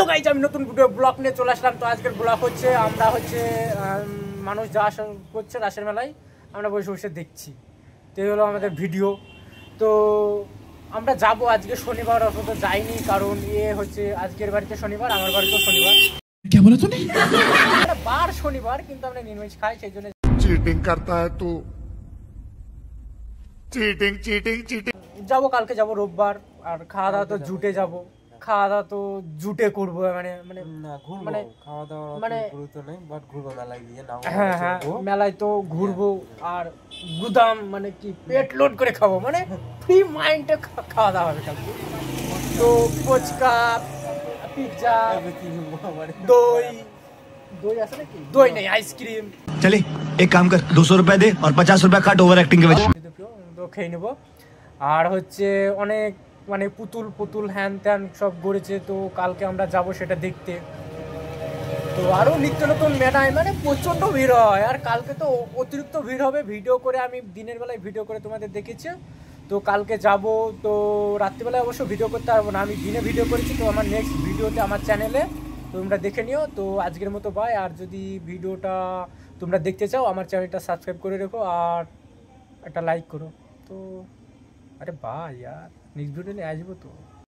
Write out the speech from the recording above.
Hello guys, আমি নতুন video blog নিয়ে চলে আসলাম। তো আজকের ব্লগ হচ্ছে আমরা মানুষ যা আসা করছে রাসের মেলায় আমরা বসে বসে দেখছি। তো এই হলো আমাদের ভিডিও। তো আমরা যাব আজকে শনিবার, অথচ যাইনি কারণ হচ্ছে আজকের বাড়িতে শনিবার, আমার বাড়িতেও শনিবার। क्या बोला तूने? বার শনিবার কিন্তু আমরা নিরামিষ খাই, সেই জন্য चीटिंग करता है तू, चीटिंग चीटिंग चीटिंग। যাবো, কালকে যাবো রোববার। আর খাওয়া দাওয়া তো জুটে যাবো, খাওয়া দাওয়া তো জুটে করবো, মানে মানে মানে খাওয়া দাওয়া মানে গুরুত্ব নেই, বাট ঘুরবো মেলায় গিয়ে না। হ্যাঁ হ্যাঁ, মেলায় তো ঘুরবো আর গুদাম মানে কি পেট লোড করে খাবো, মানে ফ্রি মাইন্ডে খাওয়া দাওয়া হবে কালকে। তো ফুচকা, পিৎজা, দই দই আছে নাকি? দই নেই, আইসক্রিম। चले एक काम कर 200 रुपए दे और 50 रुपए काट ओवर एक्टिंग के वजह। তো খেয়ে নেবো। আর হচ্ছে অনেক মানে পুতুল পুতুল হ্যান ত্যান সব গড়েছে, তো কালকে আমরা যাব সেটা দেখতে। তো আরও নিত্য নতুন মেলায় মানে প্রচণ্ড ভিড় হয়, আর কালকে তো অতিরিক্ত ভিড় হবে। ভিডিও করে আমি দিনের বেলায় ভিডিও করে তোমাদের দেখেছি। তো কালকে যাব, তো রাত্রিবেলায় অবশ্য ভিডিও করতে পারবো না, আমি দিনে ভিডিও করেছি। তো আমার নেক্সট ভিডিওতে আমার চ্যানেলে তোমরা দেখে নিও। তো আজকের মতো বাই। আর যদি ভিডিওটা তোমরা দেখতে চাও আমার চ্যানেলটা সাবস্ক্রাইব করে রেখো আর একটা লাইক করো। তো আরে বাই, আর নেক্সট ভিডিও নিয়ে আসবো তো।